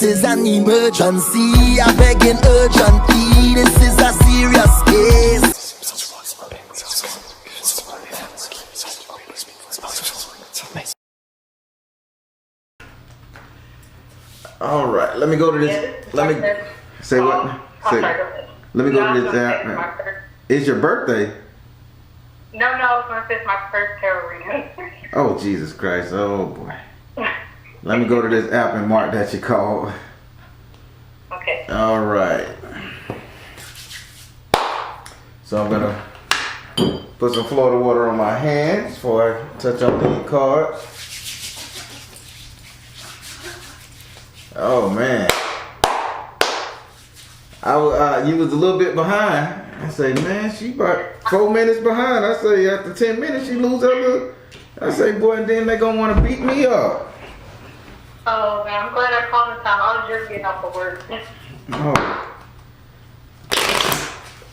is an emergency. I begging urgently. This is a serious case. All right, let me go to this. Let me say what? Say. Let me go to this app. It's your birthday? No, it's my first tarot reading. Oh, Jesus Christ. Oh, boy. Let me go to this app and mark that you called. Okay. All right. So I'm going to put some Florida water on my hands before I touch up the cards. Oh, man. You was a little bit behind. I say, man, she about 4 minutes behind. I say, after 10 minutes, she lose her look. I say, boy, and then they gonna want to beat me up. Oh, man, I'm glad I called in time. I was just getting off of work. Oh.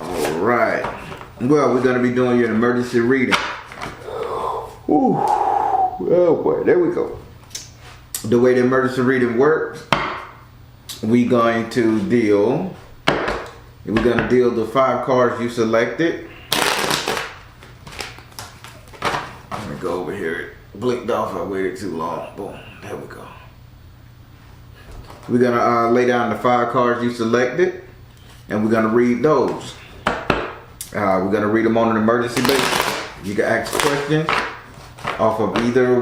All right. Well, we're gonna be doing your emergency reading. Ooh. Oh, boy, there we go. The way the emergency reading works, we're going to deal the 5 cards you selected. Let me go over here. It blinked off. I waited too long. Boom. There we go. We're going to lay down the 5 cards you selected, and we're going to read those. We're going to read them on an emergency basis. You can ask questions off of either,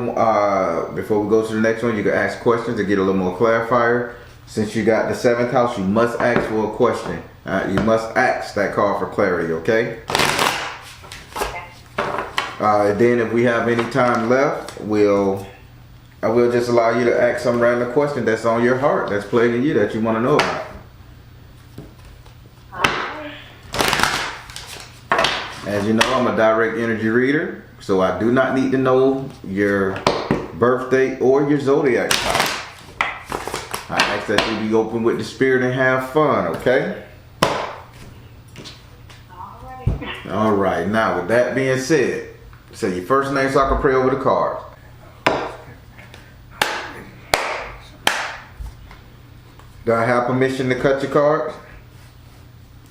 before we go to the next one, you can ask questions to get a little more clarifier. Since you got the 7th house, you must ask for a question. You must ask that card for clarity, okay? Then if we have any time left, I will just allow you to ask some random question that's on your heart, that's plaguing you, that you want to know about. As you know, I'm a direct energy reader, so I do not need to know your birth date or your zodiac sign. I ask that you be open with the spirit and have fun, okay? All right. Now, with that being said, say your first name so I can pray over the cards. Do I have permission to cut your cards?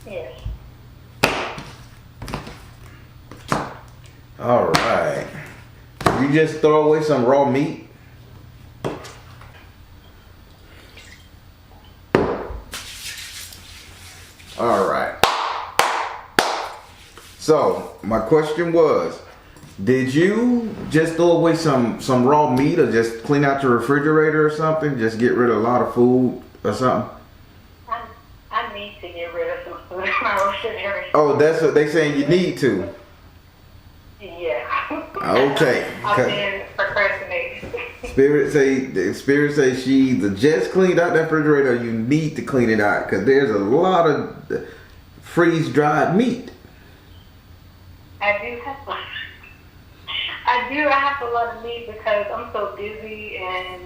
Yes. All right. You just throw away some raw meat? All right. So my question was, did you just throw away some raw meat, or just clean out your refrigerator or something? Just get rid of a lot of food or something? I need to get rid of some food in my refrigerator. Oh, that's what they saying you need to. Yeah. Okay. I've been procrastinating. Spirit say she either just cleaned out that refrigerator, or you need to clean it out, because there's a lot of freeze dried meat. I have a lot of meat because I'm so busy, and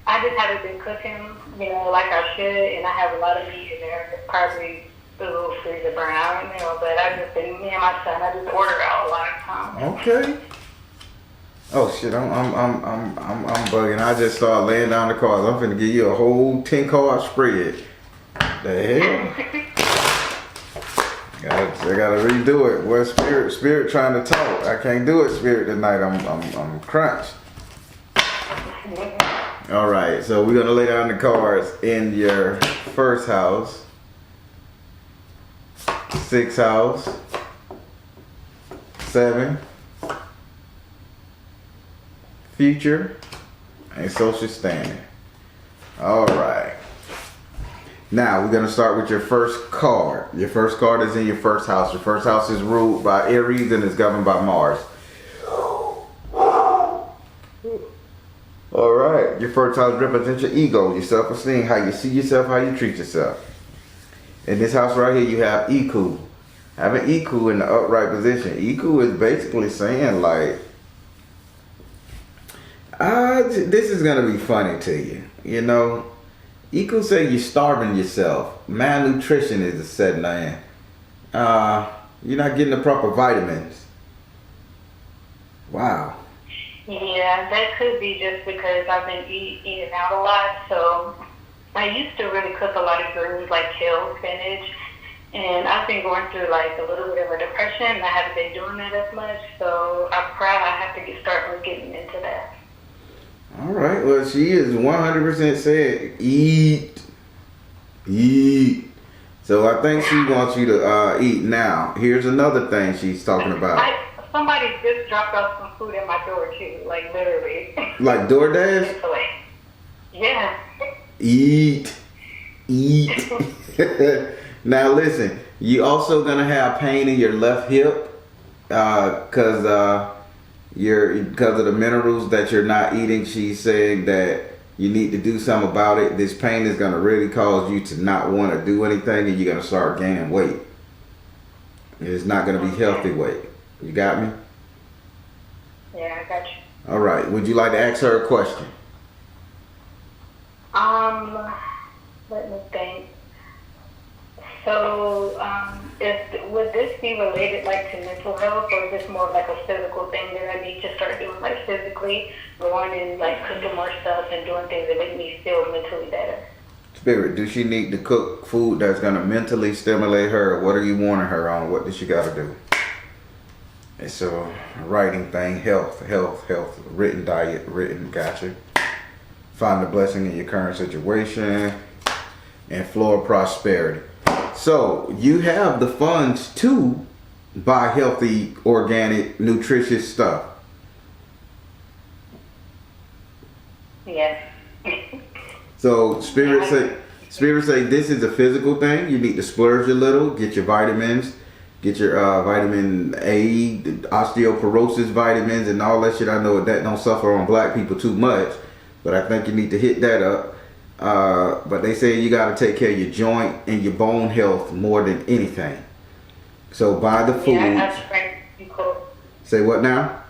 I just haven't been cooking, like I should, and I have a lot of meat in there. It's probably a little freezer burn out, but I just been, me and my son, I just order out a lot of times. Okay. Oh shit, I'm bugging. I just started laying down the cards. I'm finna give you a whole 10 card spread. The hell? I gotta redo it. Well, spirit trying to talk. I can't do it, spirit, tonight. I'm crunched. All right, so we're gonna lay down the cards in your first house, 6th house, 7, future, and social standing. All right. Now, we're going to start with your first card. Your first card is in your first house. Your first house is ruled by Aries and is governed by Mars. All right. Your first house represents your ego, your self-esteem, how you see yourself, how you treat yourself. In this house right here, you have Iku. Having Iku in the upright position. Iku is basically saying, like, this is going to be funny to you, Iku say you're starving yourself. Malnutrition is the setting in. You're not getting the proper vitamins. Wow. Yeah, that could be just because I've been eating out a lot, so I used to really cook a lot of greens like kale, spinach, and I've been going through like a little bit of a depression. I haven't been doing that as much, so I'm proud I have to start getting into that. All right. Well, she is 100% said eat. So I think she wants you to eat now. Here's another thing she's talking about. Somebody just dropped off some food at my door too, like literally. Like DoorDash? Yeah. Eat. Now listen, you also gonna have pain in your left hip because of the minerals that you're not eating. She's saying that you need to do something about it. This pain is gonna really cause you to not want to do anything, and you're gonna start gaining weight. It's not gonna be healthy weight. You got me? Yeah, I got you. All right. Would you like to ask her a question? Let me think. So, would this be related like to mental health, or is this more like a physical thing that I need to start doing, like physically going and like cooking more stuff and doing things that make me feel mentally better? Spirit, does she need to cook food that's gonna mentally stimulate her? What are you warning her on? What does she gotta do? It's a writing thing. Health. Written diet. Gotcha. Find the blessing in your current situation and flow of prosperity. So you have the funds to buy healthy, organic, nutritious stuff. Yes. So Spirit say this is a physical thing. You need to splurge a little, get your vitamins, get your vitamin A, the osteoporosis vitamins and all that shit. I know that don't suffer on black people too much, but I think you need to hit that up. But they say you got to take care of your joint and your bone health more than anything. So buy the food. Yeah, I sprained my ankle. Say what now?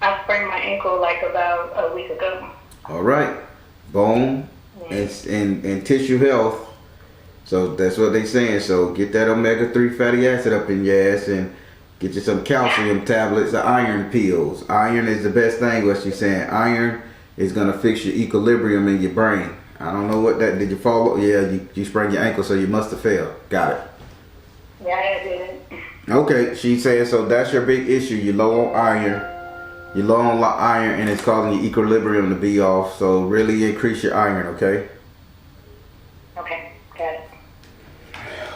I sprained my ankle like about a week ago. All right. Bone and tissue health. So that's what they saying. So get that omega-3 fatty acid up in your ass and get you some calcium tablets or iron pills. Iron is the best thing, what she's saying. Iron is going to fix your equilibrium in your brain. I don't know what that, did you fall? Yeah, you sprained your ankle, so you must have fell. Got it. Yeah, I did. Okay, she's saying, so that's your big issue. You're low on iron. You're low on iron, and it's causing your equilibrium to be off. So really increase your iron, okay? Okay, got it.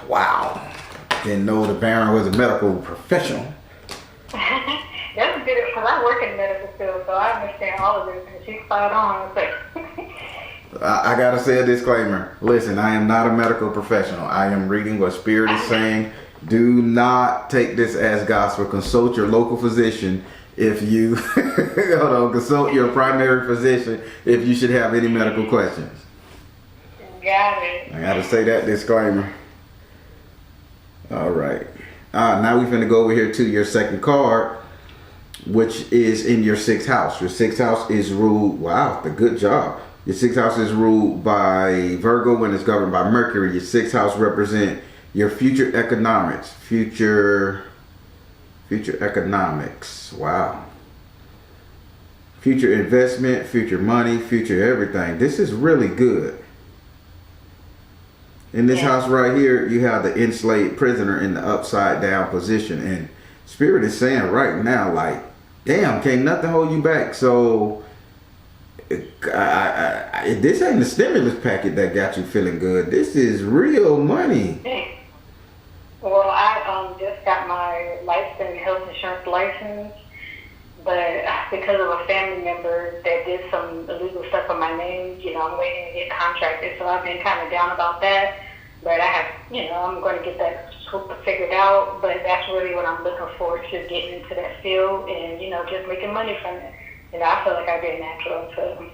Wow. Didn't know the Baron was a medical professional. That's good, because I work in the medical field, so I understand all of this, and she's spot on. I gotta say a disclaimer. Listen, I am not a medical professional. I am reading what Spirit is saying. Do not take this as gospel. Consult your local physician if you consult your primary physician if you should have any medical questions. Got it. I gotta say that disclaimer. All right. Now we're finna go over here to your second card, which is in your sixth house. Your sixth house is ruled. Wow, good job. Your sixth house is ruled by Virgo and it's governed by Mercury. Your sixth house represent your future economics. Future economics. Wow. Future investment, future money, future everything. This is really good. In this house right here, you have the enslaved prisoner in the upside down position. And Spirit is saying right now, like, damn, can't nothing hold you back. So this ain't the stimulus packet that got you feeling good. This is real money. Well, I just got my life and health insurance license, but because of a family member that did some illegal stuff on my name, I'm waiting to get contracted, so I've been kind of down about that. But I have, I'm going to get that figured out, but that's really what I'm looking forward to, getting into that field and, just making money from it. I feel like I did natural, so.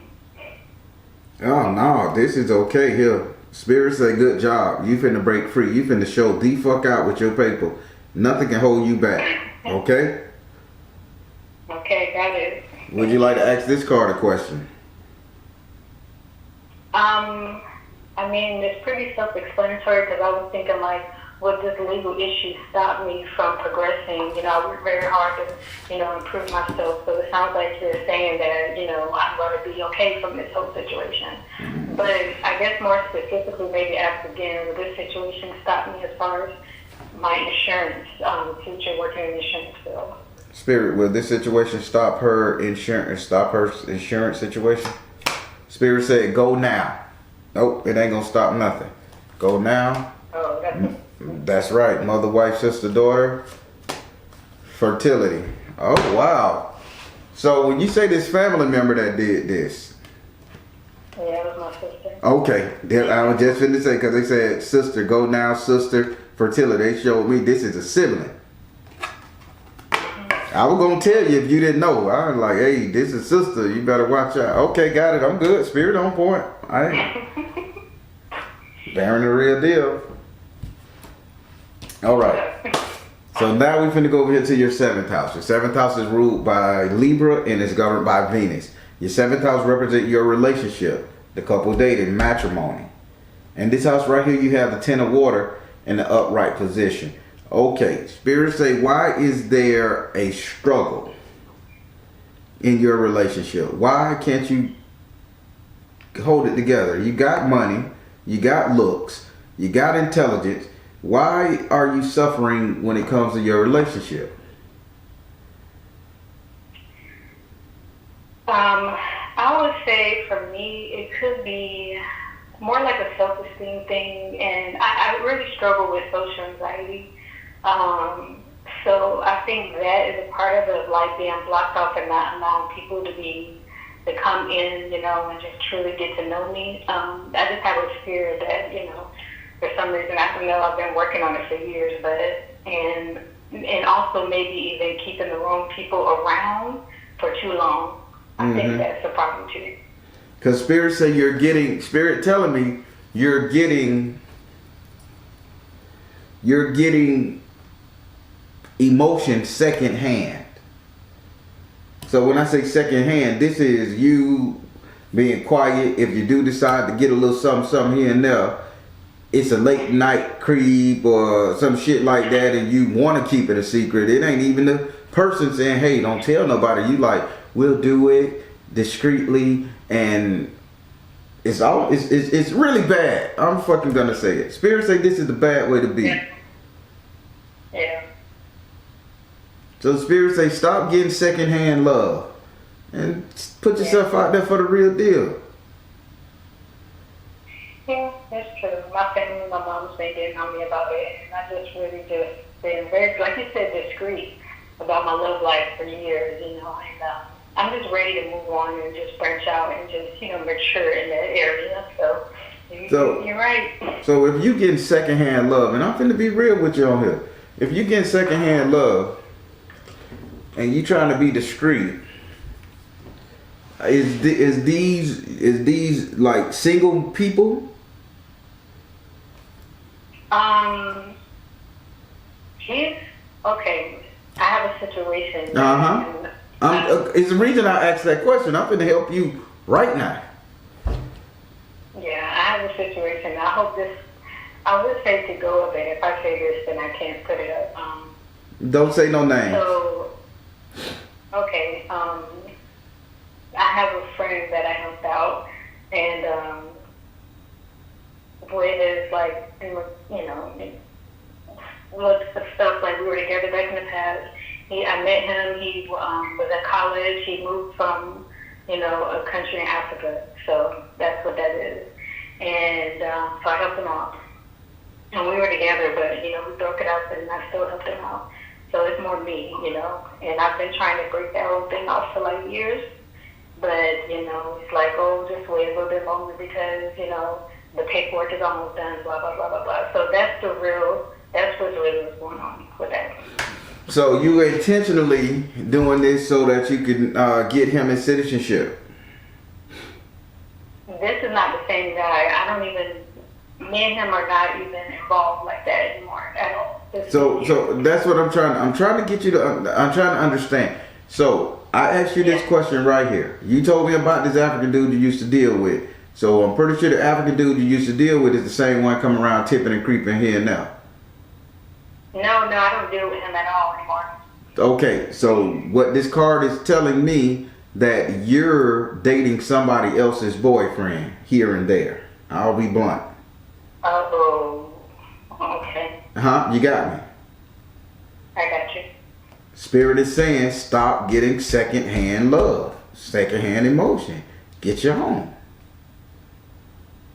Oh, no, this is okay here. Spirit say good job. You finna break free. You finna show the fuck out with your paper. Nothing can hold you back. Okay? Okay, got it. Would you like to ask this card a question? It's pretty self-explanatory because I was thinking, like, would this legal issue stop me from progressing? I work very hard to, improve myself. So it sounds like you're saying that, I'm going to be okay from this whole situation. But I guess more specifically, maybe ask again, will this situation stop me as far as my insurance, future working in the insurance field? Spirit, will this situation stop her insurance situation? Spirit said, go now. Nope, it ain't gonna stop nothing. Go now. Oh, That's right. Mother, wife, sister, daughter. Fertility. Oh, wow. So when you say this family member that did this. Yeah, it was my sister. Okay. I was just finna say, because they said sister, go now, sister, fertility. They showed me this is a sibling. I was going to tell you if you didn't know. I was like, hey, this is sister. You better watch out. Okay, got it. I'm good. Spirit on point. I ain't bearing the real deal. All right. So now we finna go over here to your 7th house. Your 7th house is ruled by Libra and is governed by Venus. Your 7th house represents your relationship, the couple dating, matrimony. And this house right here, you have the 10 of water in the upright position. Okay, spirits say, why is there a struggle in your relationship? Why can't you hold it together? You got money, you got looks, you got intelligence. Why are you suffering when it comes to your relationship? I would say for me, it could be more like a self-esteem thing, and I really struggle with social anxiety. So I think that is a part of it, like being blocked off and not allowing people to come in, and just truly get to know me. I just have a fear that, for some reason, I don't know, I've been working on it for years, and also maybe even keeping the wrong people around for too long. I think that's a problem too. Because Spirit say Spirit telling me you're getting emotion secondhand. So when I say secondhand, this is you being quiet. If you do decide to get a little something here and there, it's a late night creep or some shit like that, and you want to keep it a secret. It ain't even the person saying, hey, don't tell nobody. You like, we'll do it discreetly, and it's really bad. I'm fucking gonna say it. Spirit say this is the bad way to be. Yeah. So Spirit say stop getting secondhand love and put yourself out there for the real deal. Yeah, that's true. My family, my mom's been getting on me about it, and I just really been very, like you said, discreet about my love life for years, and I'm just ready to move on and just branch out and just, mature in that area. So you're right. So if you getting secondhand love, and I'm finna be real with you on here, if you getting secondhand love and you trying to be discreet, is these like single people? Okay. I have a situation. It's the reason I asked that question. I'm gonna help you right now. Yeah, I have a situation. I would say to go with it. If I say this, then I can't put it up. Don't say no names. So, okay. I have a friend that I helped out, and with his look of stuff, like we were together back in the past. I met him. He was at college. He moved from a country in Africa, so that's what that is. And so I helped him out, and we were together, but we broke it up, and I still helped him out. So it's more me, and I've been trying to break that whole thing off for like years, but it's like, oh, just wait a little bit longer because the paperwork is almost done, blah blah blah blah blah. So that's what's really going on with that. So you intentionally doing this so that you can get him his citizenship? This is not the same guy. Me and him are not even involved like that anymore at all. So that's what I'm trying to get you to, I'm trying to understand. So I asked you this question right here. You told me about this African dude you used to deal with. So I'm pretty sure the African dude you used to deal with is the same one coming around tipping and creeping here and now. No, I don't deal with him at all anymore. Okay, so what this card is telling me that you're dating somebody else's boyfriend here and there. I'll be blunt. Oh, okay. You got me. I got you. Spirit is saying stop getting secondhand love, secondhand emotion. Get your own.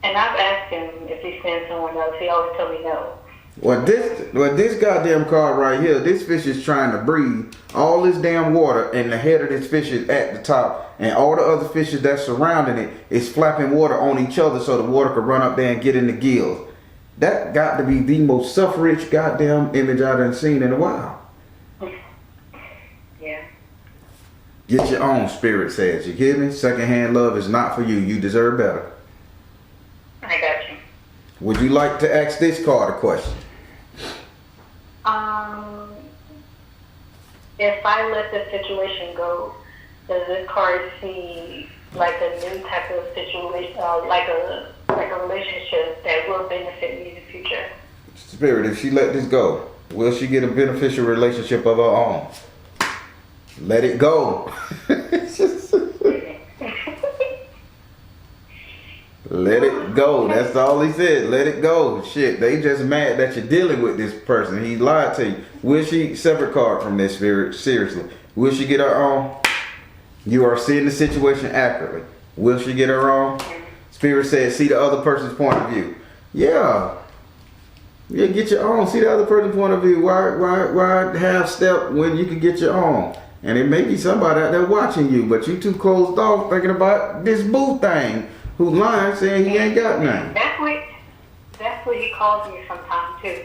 And I've asked him if he sends someone else. He always tell me no. Well, this goddamn card right here, this fish is trying to breathe all this damn water, and the head of this fish is at the top, and all the other fishes that's surrounding it is flapping water on each other so the water could run up there and get in the gills. That got to be the most suffrage goddamn image I've done seen in a while. Yeah. Get your own, Spirit says. You hear me? Secondhand love is not for you. You deserve better. I got you. Would you like to ask this card a question? If I let the situation go, does this card see like a new type of situation, like a relationship that will benefit me in the future? Spirit, if she let this go, will she get a beneficial relationship of her own? Let it go. Let it go. That's all he said. Let it go. Shit, they just mad that you're dealing with this person. He lied to you. Will she, separate card from this, Spirit, seriously, will she get her own? You are seeing the situation accurately. Will she get her own? Spirit says, see the other person's point of view. Yeah, get your own. See the other person's point of view. Why half step when you can get your own? And it may be somebody out there watching you, but you too closed off thinking about this boo thing. Who lying saying he ain't got nothing. That's what he calls me sometimes too.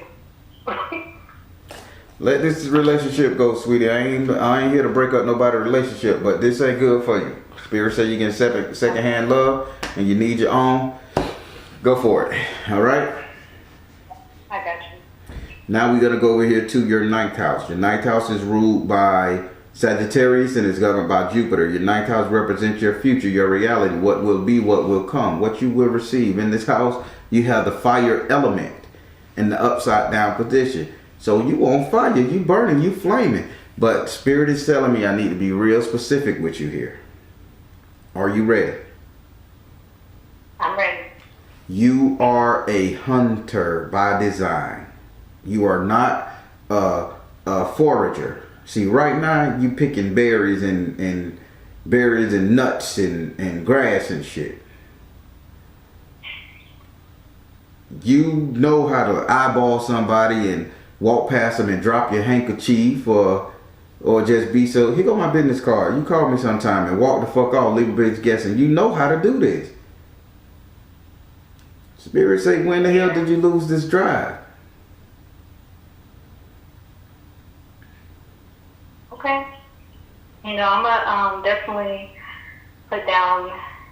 Let this relationship go, sweetie. I ain't here to break up nobody's relationship, but this ain't good for you. Spirit say you get secondhand love and you need your own. Go for it. All right? I got you. Now we're going to go over here to your 9th house. Your 9th house is ruled by Sagittarius and is governed by Jupiter. Your 9th house represents your future, your reality, what will be, what will come, what you will receive. In this house, you have the fire element in the upside down position. So you on fire, you burning, you flaming. But Spirit is telling me I need to be real specific with you here. Are you ready? I'm ready. You are a hunter by design. You are not a forager. See, right now you picking berries and berries and nuts and grass and shit. You know how to eyeball somebody and walk past them and drop your handkerchief or just be so. Here go my business card. You call me sometime and walk the fuck off, leave a bitch guessing. You know how to do this. Spirit say, when the hell did you lose this drive? Okay. You know, I'm gonna definitely put down,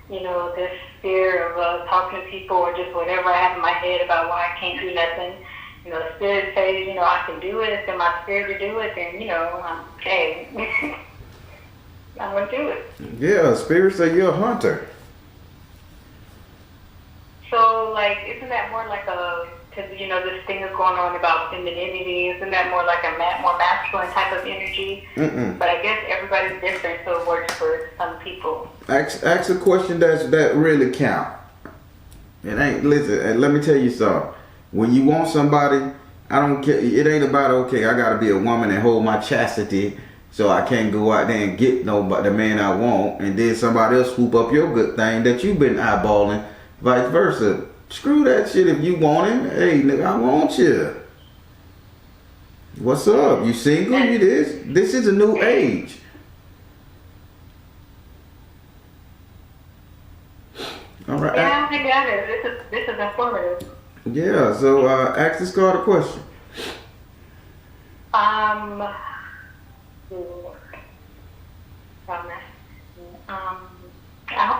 you know, this fear of talking to people or just whatever I have in my head about why I can't do nothing. You know, Spirit says, you know, I can do it. It's in my spirit to do it. And, you know, I'm okay. I'm going to do it. Yeah, Spirit say you're a hunter. So, like, isn't that more like because, you know, this thing is going on about femininity. Isn't that more like a more masculine type of energy? Mm-mm. But I guess everybody's different, so it works for some people. Ask a question that really count. It ain't, listen, and let me tell you something. When you want somebody, I don't care. It ain't about, okay, I got to be a woman and hold my chastity so I can't go out there and get the man I want, and then somebody else swoop up your good thing that you've been eyeballing, vice versa. Screw that shit if you want him. Hey, nigga, I want you. What's up? You single? You this? This is a new age. All right. Yeah, I got it. This is informative. Yeah, so ask this card a question. I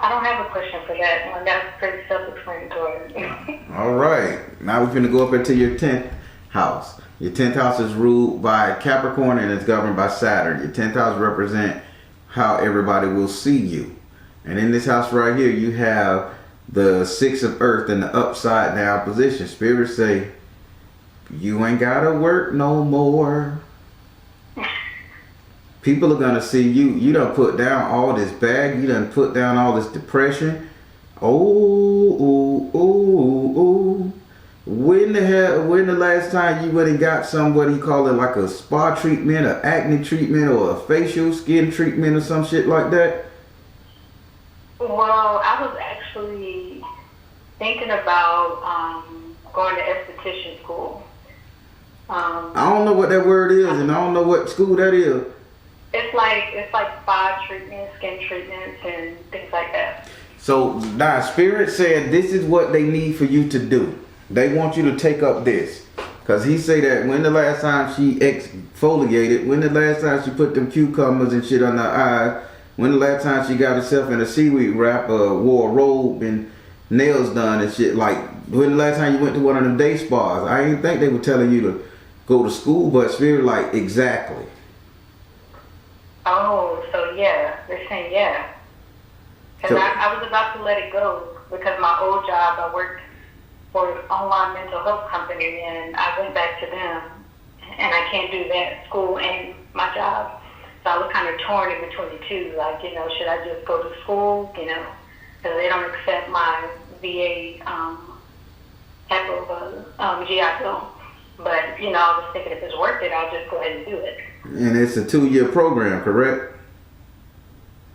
don't have a question for that one. That's pretty self-explanatory. All right. Now we're going to go up into your 10th house. Your 10th house is ruled by Capricorn and is governed by Saturn. Your 10th house represents how everybody will see you. And in this house right here, you have the 6 of Earth in the upside down position. Spirits say, you ain't got to work no more. People are gonna see you. You done put down all this bag. You done put down all this depression. Oh. When the last time you went and got somebody call it like a spa treatment, or acne treatment, or a facial skin treatment, or some shit like that? Well, I was actually thinking about going to esthetician school. I don't know what that word is, and I don't know what school that is. It's like spa treatments, skin treatments, and things like that. So now Spirit said this is what they need for you to do. They want you to take up this. Because he say that when the last time she exfoliated, when the last time she put them cucumbers and shit on her eyes, when the last time she got herself in a seaweed wrap, wore a robe and nails done and shit, like when the last time you went to one of them day spas. I didn't think they were telling you to go to school, but Spirit like exactly. Oh, so yeah, they're saying yeah. Because I was about to let it go because my old job, I worked for an online mental health company, and I went back to them, and I can't do that, school and my job. So I was kind of torn in between the two, like, should I just go to school, because they don't accept my VA type of GI Bill. But, I was thinking if it's worth it, I'll just go ahead and do it. And it's a 2-year program, correct?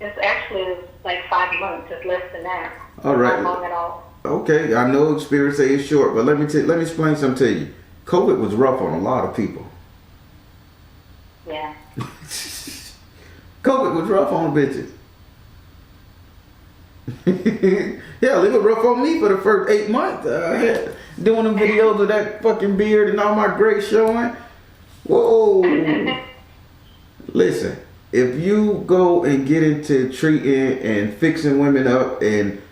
It's actually like 5 months. It's less than that. All right. Not long at all. Okay, I know experience say it's short, but let me explain something to you. COVID was rough on a lot of people. Yeah. COVID was rough on bitches. Yeah, it was rough on me for the first 8 months. Doing them videos of that fucking beard and all my great showing. Whoa. Listen, if you go and get into treating and fixing women up and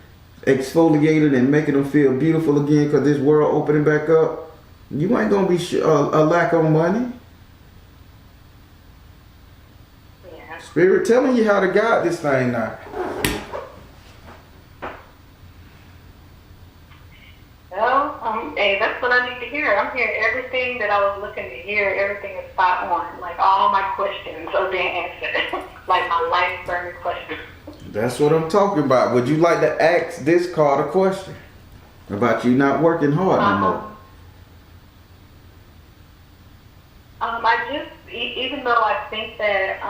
exfoliating and making them feel beautiful again because this world opening back up, you ain't gonna be a lack of money. Yeah. Spirit telling you how to guide this thing now. Well, hey, that's what I need to hear. I'm hearing everything that I was looking to hear. Everything is spot on. Like, all my questions are being answered. Like, my life-burning questions. That's what I'm talking about. Would you like to ask this card a question about you not working hard no more? Even though I think that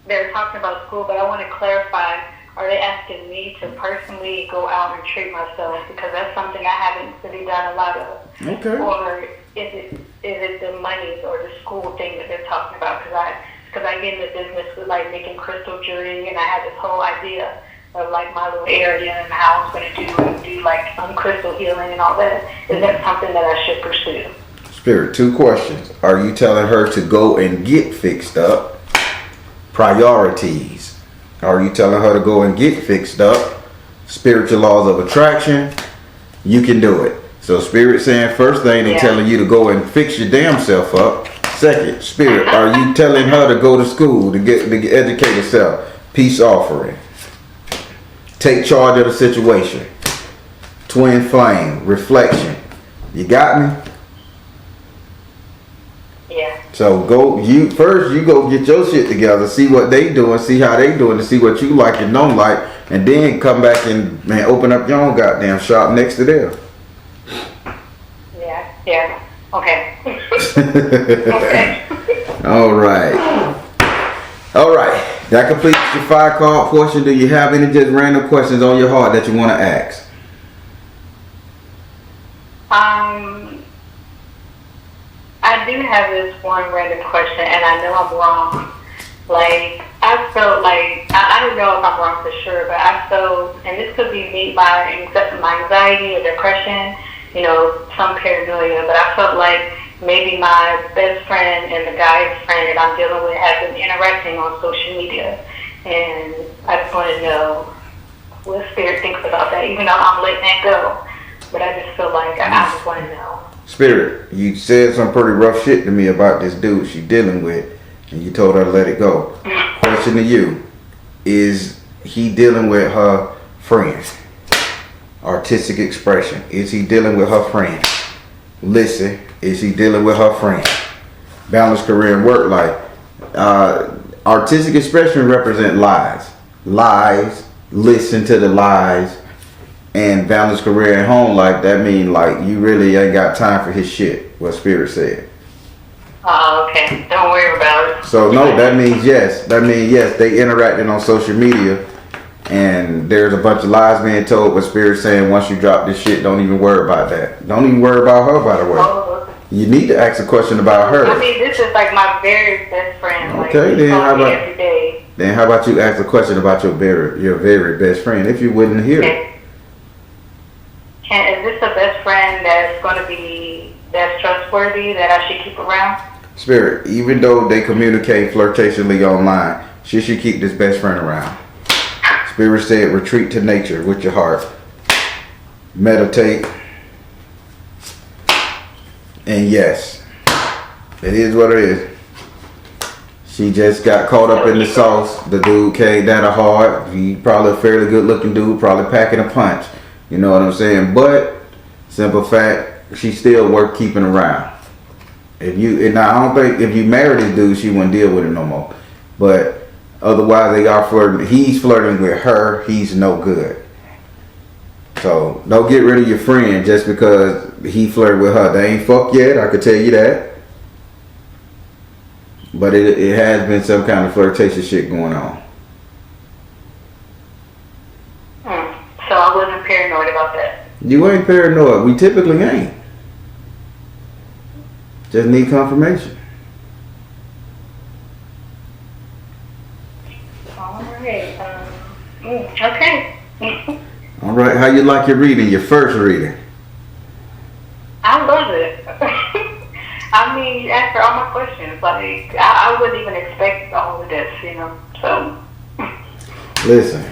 they're talking about school, but I want to clarify, are they asking me to personally go out and treat myself? Because that's something I haven't really done a lot of. Okay. Or is it the money or the school thing that they're talking about? Because I get in the business with like making crystal jewelry, and I had this whole idea of like my little area and how I was going to do like crystal healing and all that. Is that something that I should pursue? Spirit, 2 questions. Are you telling her to go and get fixed up? Priorities. Are you telling her to go and get fixed up? Spiritual laws of attraction. You can do it. So Spirit saying first thing, they're telling you to go and fix your damn self up. Second, Spirit, are you telling her to go to school to educate herself? Peace offering. Take charge of the situation. Twin flame. Reflection. You got me? Yeah. So go get your shit together, see what they doing, see how they doing, to see what you like and don't like, and then come back and open up your own goddamn shop next to theirs. Yeah. Okay. Okay. All right. That completes your 5-card portion. Do you have any just random questions on your heart that you want to ask? I do have this one random question, and I know I'm wrong. Like, I felt like, I don't know if I'm wrong for sure, but I felt, and this could be me, my anxiety or depression, some paranoia, but I felt like maybe my best friend and the guy's friend that I'm dealing with have been interacting on social media. And I just want to know what Spirit thinks about that, even though I'm letting that go. But I just feel like I just want to know. Spirit, you said some pretty rough shit to me about this dude she's dealing with, and you told her to let it go. Question to you, is he dealing with her friends? Artistic expression. Is he dealing with her friends? Listen, is he dealing with her friends? Balanced career and work life. artistic expression represent lies. Lies, listen to the lies, and balance career and home life. That mean like you really ain't got time for his shit. What Spirit said. Oh, okay. Don't worry about it. So no, that means yes. That means yes. They interacting on social media, and there's a bunch of lies being told. What Spirit saying, once you drop this shit, don't even worry about that. Don't even worry about her. By the way, you need to ask a question about her. I mean, this is like my very best friend. Okay, like, then how about every day. Then how about you ask a question about your very best friend if you wouldn't hear it. Is this a best friend that's trustworthy that I should keep around? Spirit, even though they communicate flirtatiously online, she should keep this best friend around. Spirit said, retreat to nature with your heart. Meditate. And yes, it is what it is. She just got caught up in the sauce. The dude came down hard. He probably a fairly good looking dude, probably packing a punch. You know what I'm saying? But, simple fact, she's still worth keeping around. And I don't think if you marry this dude, she wouldn't deal with it no more. But otherwise, they are flirting. He's flirting with her. He's no good. So don't get rid of your friend just because he flirted with her. They ain't fucked yet. I could tell you that. But it has been some kind of flirtatious shit going on. So I wasn't paranoid about that. You ain't paranoid. We typically ain't. Just need confirmation. All right. Okay. All right. How you like your reading? Your first reading? I love it. I mean, after all my questions, like I wouldn't even expect all of this, you know. So. Listen,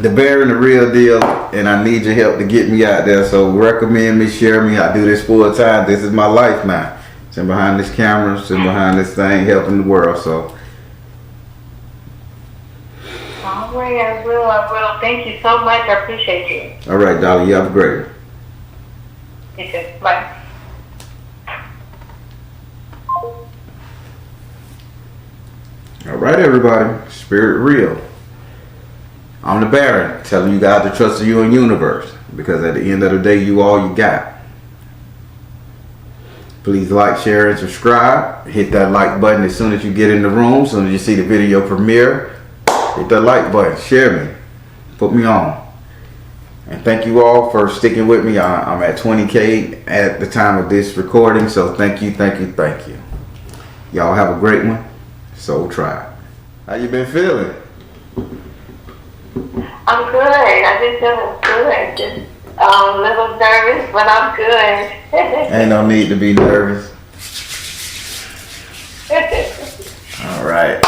the bear and the real deal, and I need your help to get me out there. So recommend me, share me. I do this full time. This is my life now. Sitting behind this camera, sitting behind this thing, helping the world. So. All right, I will. Thank you so much. I appreciate you. All right, Dolly. You have a great one. You too. Bye. All right, everybody. Spirit real. I'm the Baron, telling you guys to trust in your universe, because at the end of the day, you all you got. Please like, share, and subscribe. Hit that like button as soon as you get in the room. As soon as you see the video premiere, hit that like button. Share me. Put me on. And thank you all for sticking with me. I'm at 20K at the time of this recording. So thank you, thank you, thank you. Y'all have a great one. Soul Tribe. How you been feeling? I'm good. I just feel good. Just a little nervous, but I'm good. Ain't no need to be nervous. All right.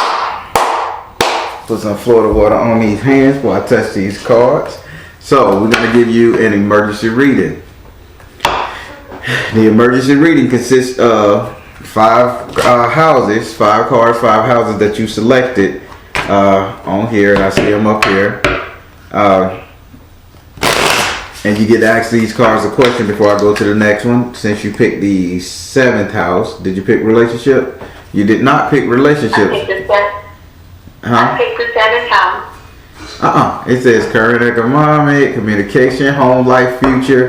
Put some Florida water on these hands before I touch these cards. So we're going to give you an emergency reading. The emergency reading consists of 5 houses, 5 cards, 5 houses that you selected on here, and I see them up here. And you get to ask these cards a question before I go to the next one. Since you picked the 7th house, did you pick relationship? You did not pick relationships. I picked the 7th house. It says current economic, communication, home life, future,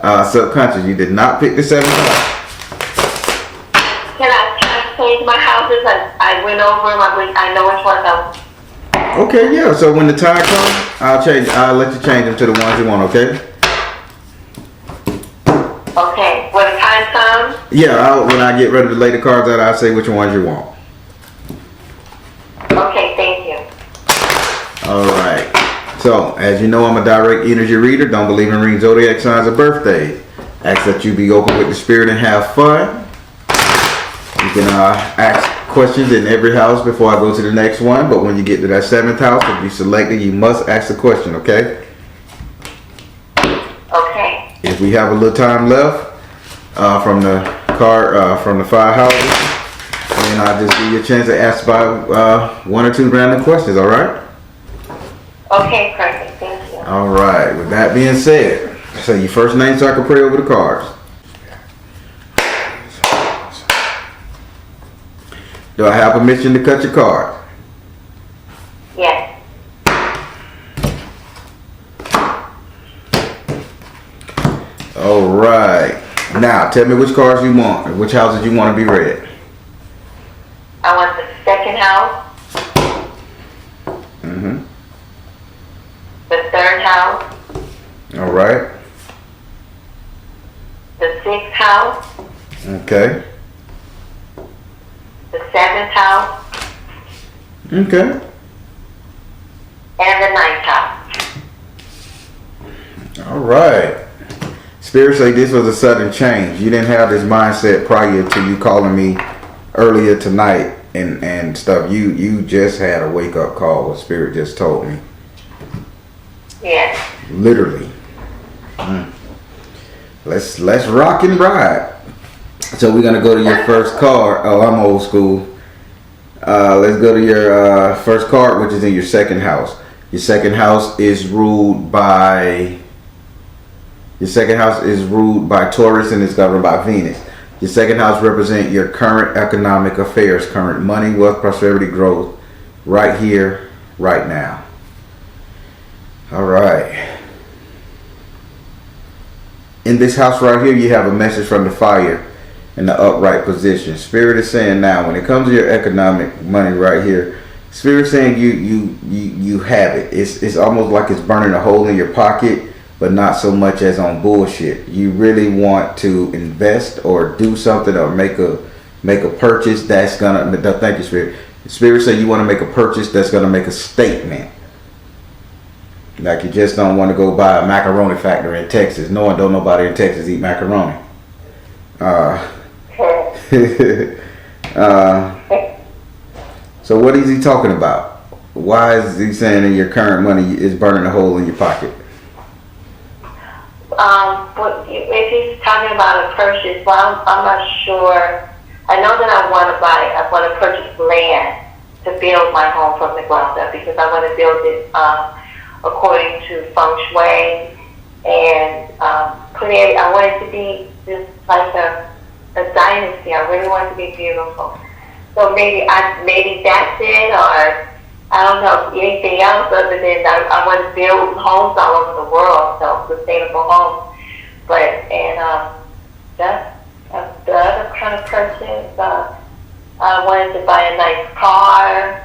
subconscious. You did not pick the 7th house. Can I change my houses? I went over them. I know which ones I. Okay, yeah. So when the time comes, I'll let you change them to the ones you want. Okay. Okay. When the time comes. Yeah. When I get ready to lay the cards out, I'll say which ones you want. Okay. Thank you. All right. So as you know, I'm a direct energy reader. Don't believe in reading zodiac signs or birthdays. Ask that you be open with the spirit and have fun. You can ask questions in every house before I go to the next one, but when you get to that 7th house, if you select it, you must ask the question, okay? Okay. If we have a little time left from the card, from the 5 houses, then I'll just give you a chance to ask about 1 or 2 random questions, all right? Okay, perfect. Thank you. All right. With that being said, say your first name so I can pray over the cards. Do I have permission to cut your card? tell me which cards you want, and which houses you want to be read. I want the second house. Mm-hmm. The third house. All right. The sixth house. Okay. The seventh house. Okay. And the ninth house. All right. Spirit say this was a sudden change. You didn't have this mindset prior to you calling me earlier tonight and stuff. You just had a wake up call. What Spirit just told me. Yes. Literally. Let's rock and ride. So we're gonna go to your first card. Oh, I'm old school. Let's go to your first card, which is in your second house. Your second house is ruled by Taurus and is governed by Venus. Your second house represents your current economic affairs, current money, wealth, prosperity, growth, right here, right now. All right. In this house right here, you have a message from the fire in the upright position. Spirit is saying now, when it comes to your economic money right here, Spirit saying you have it. It's almost like it's burning a hole in your pocket, but not so much as on bullshit. You really want to invest or do something or make a purchase that's gonna. Thank you, Spirit. Spirit said you want to make a purchase that's gonna make a statement. Like you just don't want to go buy a macaroni factory in Texas. Don't nobody in Texas eat macaroni. So what is he talking about? Why is he saying that your current money is burning a hole in your pocket? If he's talking about a purchase, well, I'm not sure. I know that I want to purchase land to build my home from the ground up because I want to build it according to feng shui and create. I want it to be just like a dynasty. I really want it to be beautiful. So maybe that's it, or I don't know anything else other than I want to build homes all over the world, so sustainable homes. But that's the other kind of purchase. I wanted to buy a nice car.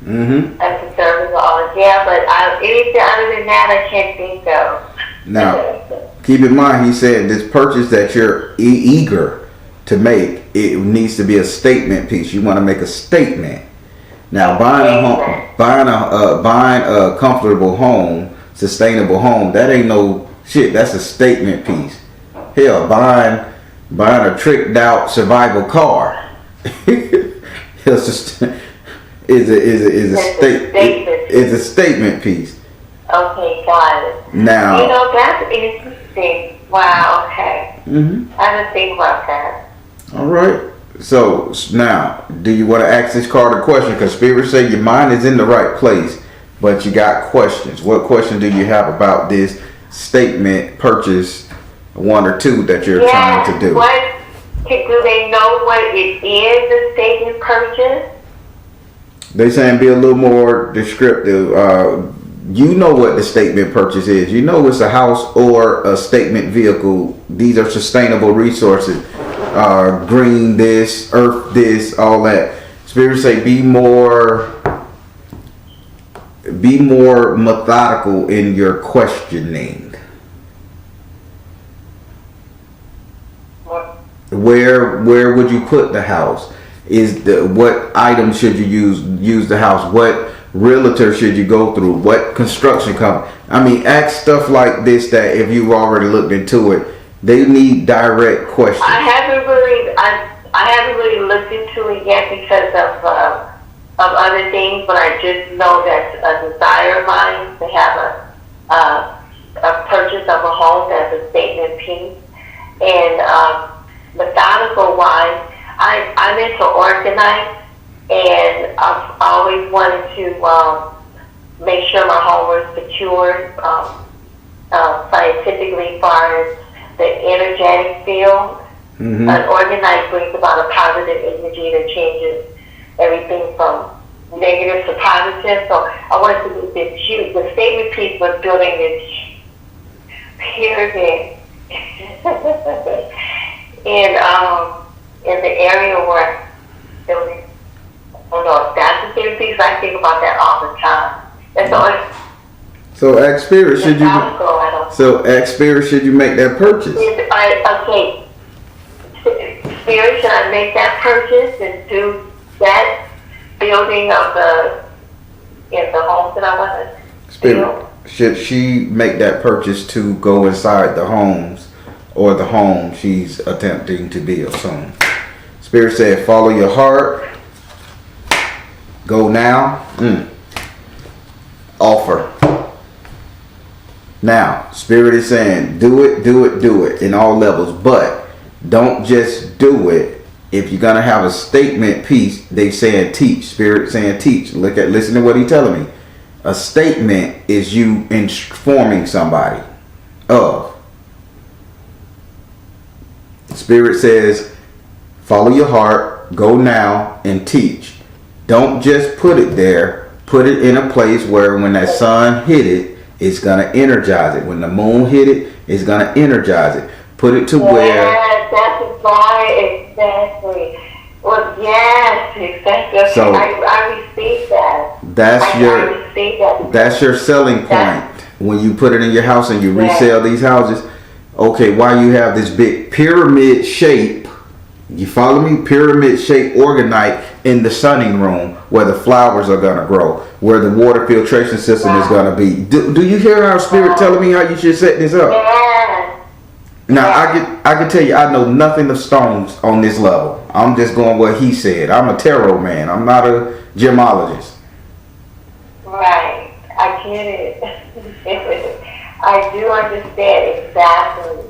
Mm-hmm. And to service all. Yeah, but anything other than that, I can't think of. Now, keep in mind, he said this purchase that you're eager to make, it needs to be a statement piece. You want to make a statement. Now, buying a comfortable home, sustainable home, that ain't no shit. That's a statement piece. Hell, buying a tricked out survival car is a statement piece. Okay, got it. Now, that's interesting. Wow. Okay. Mm-hmm. I didn't think about that. All right. So now, do you want to ask this card a question? Because Spirit say your mind is in the right place, but you got questions. What question do you have about this statement purchase, one or two that you're trying to do? Do they know what it is, the statement purchase? They saying be a little more descriptive. You know what the statement purchase is. You know it's a house or a statement vehicle. These are sustainable resources. Green this, earth this, all that. Spirit say be more methodical in your questioning. Where would you put the house? What items should you use the house? What realtor should you go through? What construction company? I mean, ask stuff like this that if you've already looked into it, they need direct questions. I haven't really looked into it yet because of other things, but I just know that's a desire of mine to have a purchase of a home that's a statement piece. And methodical wise, I'm into organize, and I've always wanted to make sure my home was secured scientifically as far as the energetic field. Mm-hmm. An organized brings about a positive energy that changes everything from negative to positive. So I wanted to do this huge. The statement piece was building this pyramid. in the area where I don't know if that's the same piece. I think about that all the time. That's all. So ask Spirit, should you? So ask Spirit, should you make that purchase? Okay. Spirit, should I make that purchase and do that building of the homes that I want to Spirit, should she make that purchase to go inside the homes or the home she's attempting to build soon? Spirit said, follow your heart. Go now. Offer. Now, Spirit is saying, do it in all levels. But don't just do it. If you're going to have a statement piece, they saying teach. Spirit saying teach. Listen to what he's telling me. A statement is you informing somebody of. Spirit says, follow your heart, go now and teach. Don't just put it there. Put it in a place where when that sun hit it, it's going to energize it. When the moon hit it, it's going to energize it. Put it to where... Yes, that's why, exactly. Well, yes, exactly. So, I received that. That's your selling point. When you put it in your house and you resell these houses, okay, why you have this big pyramid shape, you follow me? Pyramid shape organite in the sunning room where the flowers are going to grow, where the water filtration system is going to be. Do you hear our Spirit telling me how you should set this up? Yes. Now, I can tell you, I know nothing of stones on this level. I'm just going what he said. I'm a tarot man. I'm not a gemologist. Right. I get it. I do understand exactly.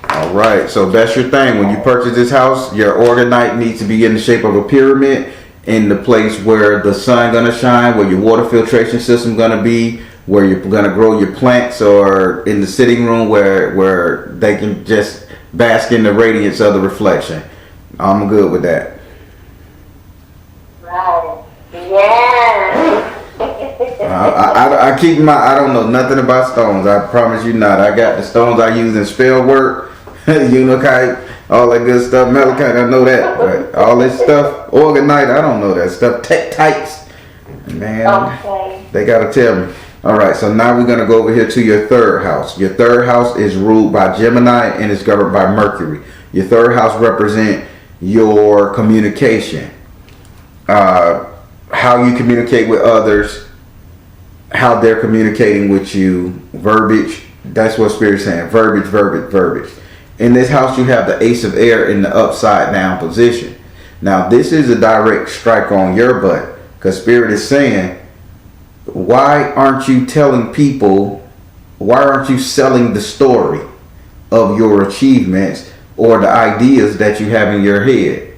All right. So that's your thing. When you purchase this house, your organite needs to be in the shape of a pyramid, in the place where the sun going to shine, where your water filtration system going to be, where you're going to grow your plants, or in the sitting room where they can just bask in the radiance of the reflection. I'm good with that. Right. Yes. I keep I don't know nothing about stones. I promise you not. I got the stones I use in spell work, unokite, all that good stuff. Malachite, I know that. But all this stuff, organite, I don't know that stuff. Tektites, man, they gotta tell me. All right, so now we're gonna go over here to your third house. Your third house is ruled by Gemini and is governed by Mercury. Your third house represents your communication, how you communicate with others, how they're communicating with you, verbiage. That's what Spirit's saying. Verbiage. In this house, you have the Ace of Air in the upside down position. Now, this is a direct strike on your butt, because Spirit is saying, why aren't you telling people, why aren't you selling the story of your achievements or the ideas that you have in your head?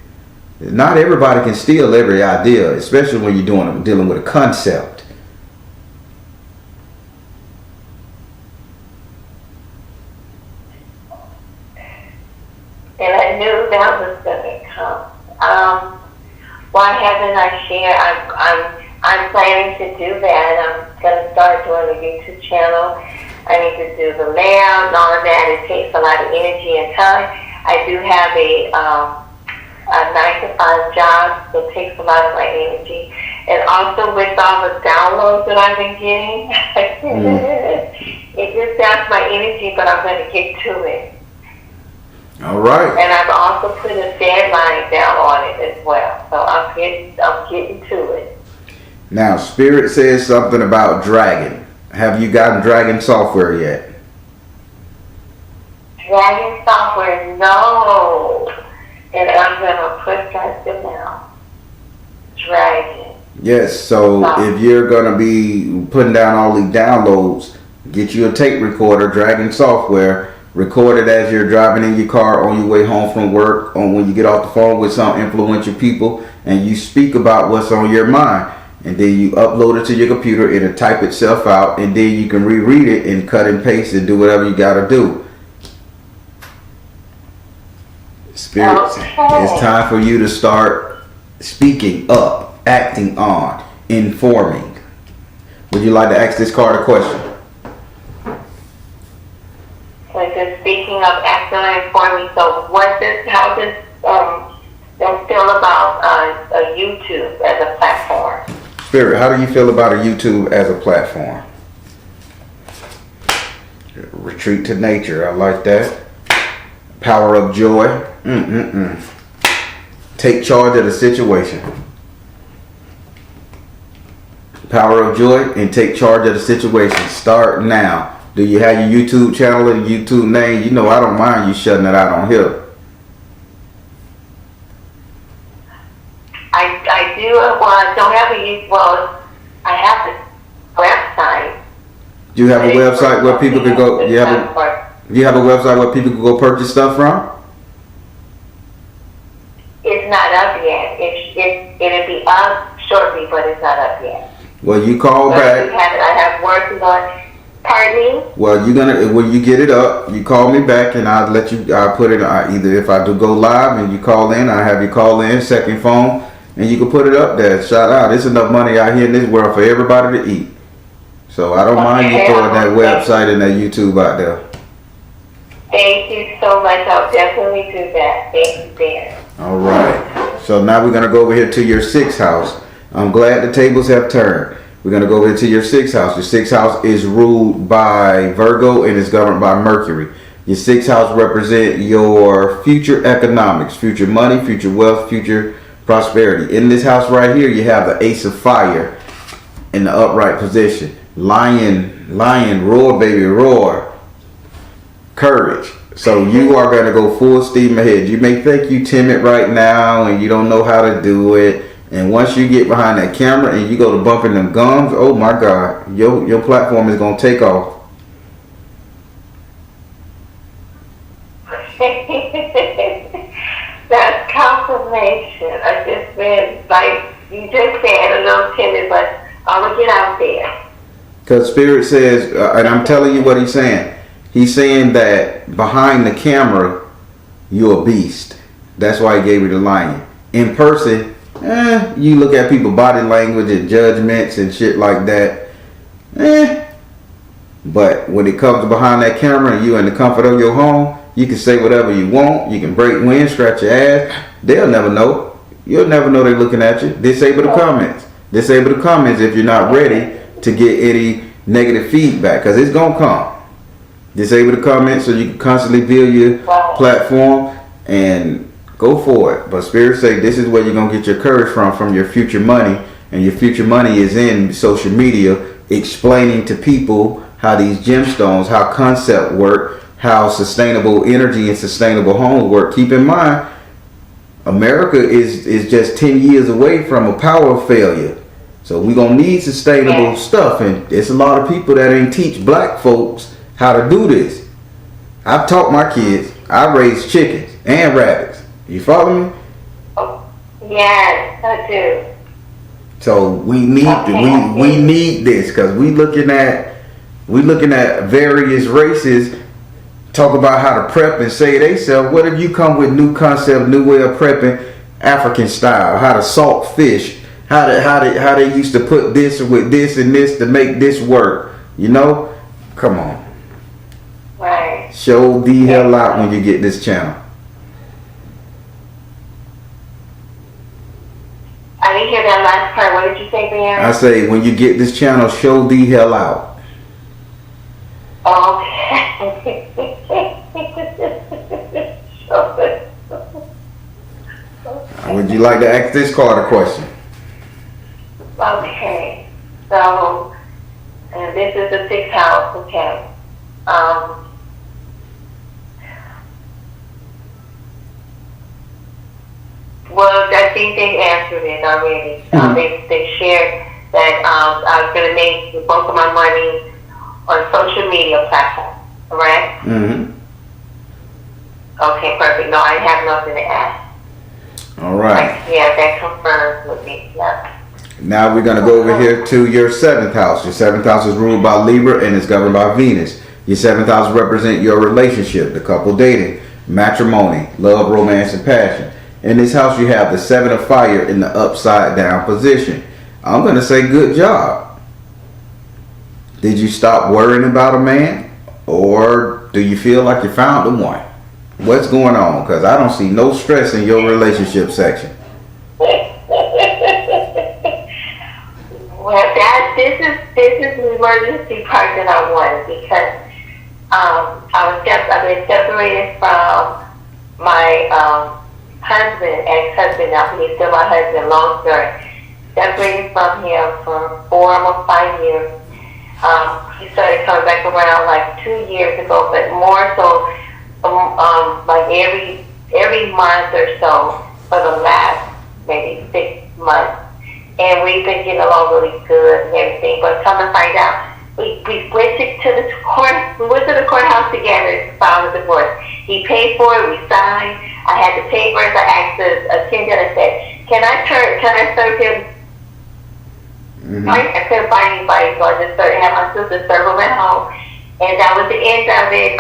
Not everybody can steal every idea, especially when you're dealing with a concept. And I knew that was going to come. Why haven't I shared? I'm planning to do that. I'm going to start doing a YouTube channel. I need to do the layout and all of that. It takes a lot of energy and time. I do have a 9-to-5 job that takes a lot of my energy. And also with all the downloads that I've been getting, it just saps my energy, but I'm going to get to it. All right. And I've also put a deadline down on it as well. So I'm getting to it. Now, Spirit says something about Dragon. Have you gotten Dragon software yet? Dragon software, no. And I'm going to put that down. Dragon. Yes, so if you're going to be putting down all these downloads, get you a tape recorder, Dragon software, record it as you're driving in your car on your way home from work, or when you get off the phone with some influential people, and you speak about what's on your mind. And then you upload it to your computer, it'll type itself out, and then you can reread it and cut and paste and do whatever you gotta do. Spirit, it's time for you to start speaking up, acting on, informing. Would you like to ask this card a question? Okay. is speaking of excellence for me. So how does them feel about a YouTube as a platform? Spirit, how do you feel about a YouTube as a platform? Retreat to nature. I like that. Power of joy. Take charge of the situation. Power of joy and take charge of the situation. Start now. Do you have your YouTube channel and YouTube name? You know I don't mind you shutting it out on here. I do. Well, I don't have a YouTube. Well, I have a website. Do you have a website where people can go? You have a website where people can go purchase stuff from? It's not up yet. It'll be up shortly, but it's not up yet. Well, you call back. I have working on. Pardon me? Well, when you get it up, you call me back, and I'll let you. I'll put it either if I do go live and you call in, I have you call in second phone, and you can put it up there. Shout out! There's enough money out here in this world for everybody to eat. So I don't mind you throwing that website and that YouTube out there. Thank you so much. I'll definitely do that. Thank you, Ben. All right. So now we're going to go over here to your 6th house. I'm glad the tables have turned. We're going to go over here to your 6th house. Your 6th house is ruled by Virgo and is governed by Mercury. Your 6th house represents your future economics, future money, future wealth, future prosperity. In this house right here, you have the Ace of Fire in the upright position. Lion, roar, baby, roar. Courage. So you are going to go full steam ahead. You may think you timid right now and you don't know how to do it. And once you get behind that camera and you go to bumping them gums, oh my God, your platform is going to take off. That's confirmation. I just been, like you just said, a little timid, but I'm going to get out there. Because Spirit says, and I'm telling you what he's saying. He's saying that behind the camera, you're a beast. That's why he gave you the lion. In person, you look at people's body language and judgments and shit like that. But when it comes to behind that camera and you in the comfort of your home, you can say whatever you want. You can break wind, scratch your ass. They'll never know. You'll never know they're looking at you. Disable the comments. Disable the comments if you're not ready to get any negative feedback, because it's gonna come. Disable the comments so you can constantly build your platform and go for it. But Spirit say this is where you're gonna get your courage from your future money, and your future money is in social media, explaining to people how these gemstones, how concept work, how sustainable energy and sustainable homes work. Keep in mind, America is just 10 years away from a power failure. So we're going to need sustainable stuff. And there's a lot of people that ain't teach black folks how to do this. I've taught my kids. I raise chickens and rabbits. You follow me? Yes, I do. So we need we need this, because we looking at various races talk about how to prep and say they self. What if you come with new concept, new way of prepping, African style, how to salt fish, how they used to put this with this and this to make this work, you know? Come on. Right. Show the hell out when you get this channel. I didn't hear that last part. What did you say, Ben? I say when you get this channel, show the hell out. Okay. Would you like to ask this card a question? Okay. So, and this is the 6th house. Okay. Well, I think they answered it already. They shared that I was going to make the bulk of my money on social media platforms, correct? Mm-hmm. Okay, perfect. No, I have nothing to ask. All right. Yeah, that confirms with me. Yeah. Now we're going to go over here to your 7th house. Your 7th house is ruled by Libra and is governed by Venus. Your 7th house represents your relationship, the couple dating, matrimony, love, romance, and passion. In this house, you have the 7 of fire in the upside down position. I'm going to say good job. Did you stop worrying about a man? Or Do you feel like you found the one? What's going on? Because I don't see no stress in your relationship section. Well, this is the emergency part that I wanted, because I've been separated from my ex-husband. Now he's still my husband. Long story. Separated from him for 4, almost 5 years. He started coming back around like 2 years ago, but more so like every month or so for the last maybe 6 months. And we've been getting along really good and everything. But come to find out, we went to the courthouse together to file the divorce. He paid for it, we signed. I had the papers. I asked the attendant, I said, can I serve him? Mm-hmm. I couldn't find anybody, so I just had my sister serve him at home. And that was the end of it.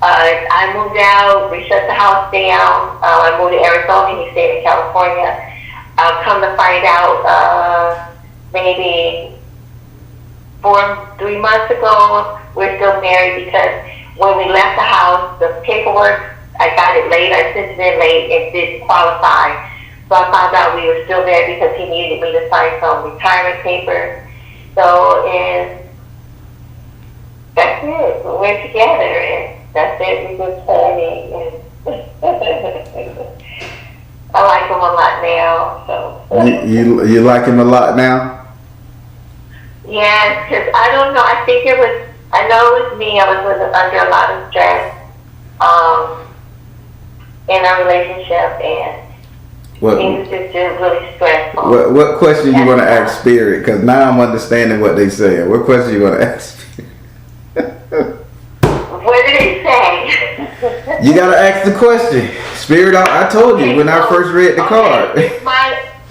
I moved out, we shut the house down. I moved to Arizona, he stayed in California. Come to find out, maybe 3 months ago, we're still married, because when we left the house, the paperwork, I got it late, I sent it in late, it didn't qualify. So I found out we were still there because he needed me to sign some retirement papers. So, and that's it. We're together, and that's it. We just planning, and I like him a lot now. So you like him a lot now? Yeah, because I don't know. I know it was me. I was under a lot of stress in our relationship, and it was just really stressful. What question you want to ask Spirit? Because now I'm understanding what they say. What question you want to ask Spirit? What did it say? You got to ask the question. Spirit, I told you when I first read the card. This is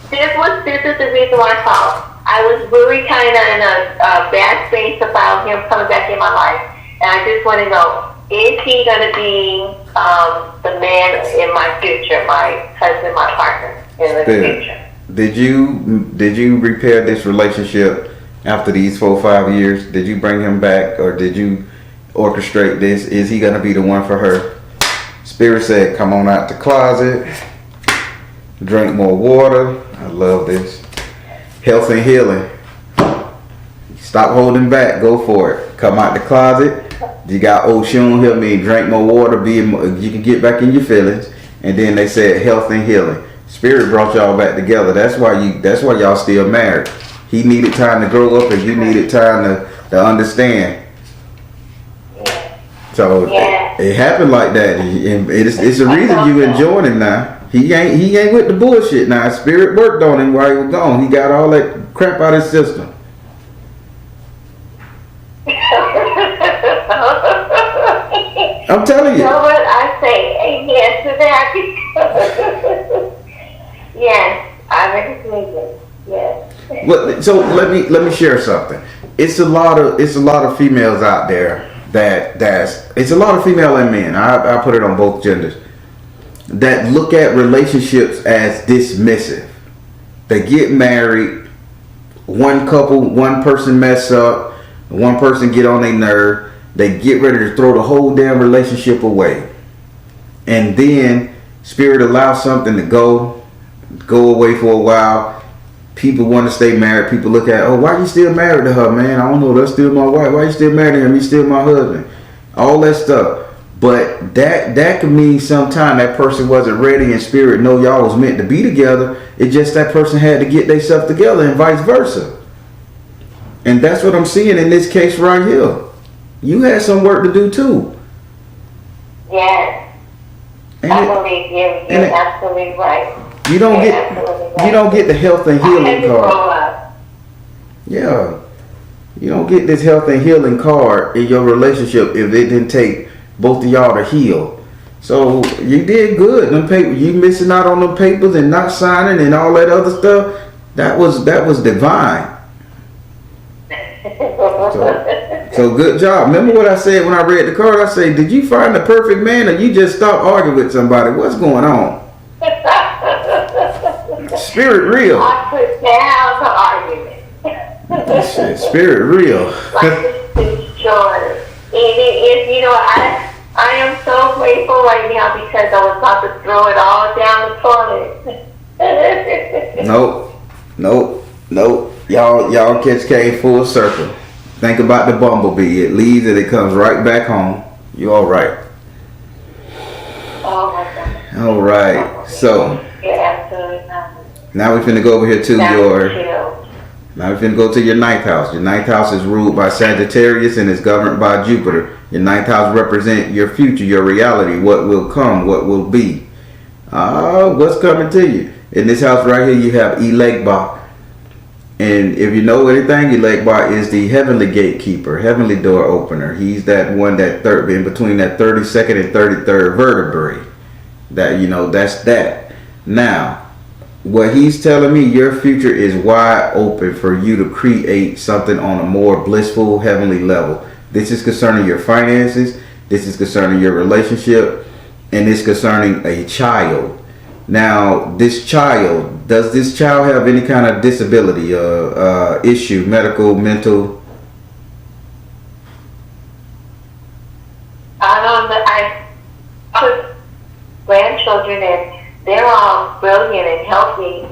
the reason why I called. I was really kind of in a bad space about him coming back in my life. And I just want to know, is he going to be the man in my future, my husband, my partner in the future? Did you repair this relationship after these 4 or 5 years? Did you bring him back, or did you orchestrate this? Is he going to be the one for her? Spirit said, come on out the closet, drink more water. I love this. Health and healing. Stop holding back. Go for it. Come out the closet. You got Oshun here, mean drink more water. You can get back in your feelings. And then they said health and healing. Spirit brought y'all back together. That's why y'all still married. He needed time to grow up, and you needed time to understand. So it happened like that. It's the reason you enjoying him now. He ain't with the bullshit now. Spirit worked on him while he was gone. He got all that crap out of his system. I'm telling you. You know what? I say amen to that. Yes, I recognize. Yes. Well, so let me share something. It's a lot of females out there it's a lot of female and men. I put it on both genders that look at relationships as dismissive. They get married, one person mess up, one person get on their nerve, they get ready to throw the whole damn relationship away. And then Spirit allows something to go away for a while. People want to stay married. People look at, oh, why you still married to her, man? I don't know, that's still my wife. Why you still married to him? He's still my husband. All that stuff. But that could mean sometime that person wasn't ready, and Spirit know y'all was meant to be together. It's just that person had to get themselves together, and vice versa. And that's what I'm seeing in this case right here. You had some work to do too. Yes. I believe you're absolutely right. You don't get the health and healing card. Yeah. You don't get this health and healing card in your relationship if it didn't take both of y'all to heal. So you did good. Them papers, you missing out on them papers and not signing and all that other stuff. That was divine. So good job. Remember what I said when I read the card? I said, did you find the perfect man, or you just stopped arguing with somebody? What's going on? Spirit real. I put down the argument. Spirit real. Like it's short. you know, I am so grateful right now because I was about to throw it all down the toilet. Nope. Y'all catch came full circle. Think about the bumblebee. It leaves and it comes right back home. You all right? Oh my God. All right. So now we're finna go over here to Now we're finna go to your ninth house. Your ninth house is ruled by Sagittarius and is governed by Jupiter. Your ninth house represents your future, your reality, what will come, what will be. What's coming to you? In this house right here, you have Elegba. And if you know anything, Elegba is the heavenly gatekeeper, heavenly door opener. He's that one that in between that 32nd and 33rd vertebrae. That's that. Now, what he's telling me, your future is wide open for you to create something on a more blissful, heavenly level. This is concerning your finances. This is concerning your relationship. And it's concerning a child. Now, does this child have any kind of disability, issue, medical, mental? I don't know. I put grandchildren and they're all brilliant and healthy.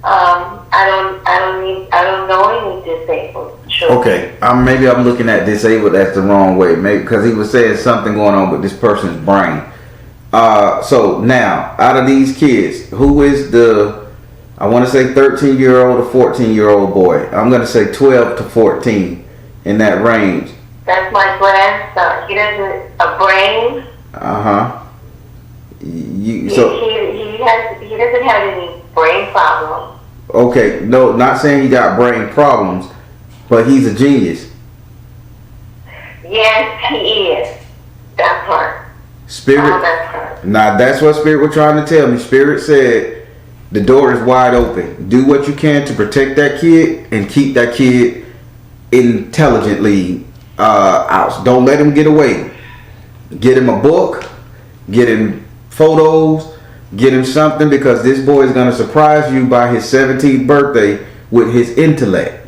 I don't know any disabled children. Okay, maybe I'm looking at disabled that's the wrong way. Maybe because he was saying something going on with this person's brain. So now, out of these kids, who is I want to say 13-year-old or 14-year-old boy? I'm going to say 12 to 14 in that range. That's my grandson. He doesn't a brain. He doesn't have any brain problems. Okay, no, not saying he got brain problems, but he's a genius. Yes, he is. That part. Spirit. Now that's what Spirit was trying to tell me. Spirit said the door is wide open. Do what you can to protect that kid and keep that kid intelligently out. Don't let him get away. Get him a book. Get him photos. Get him something, because this boy is going to surprise you by his 17th birthday with his intellect.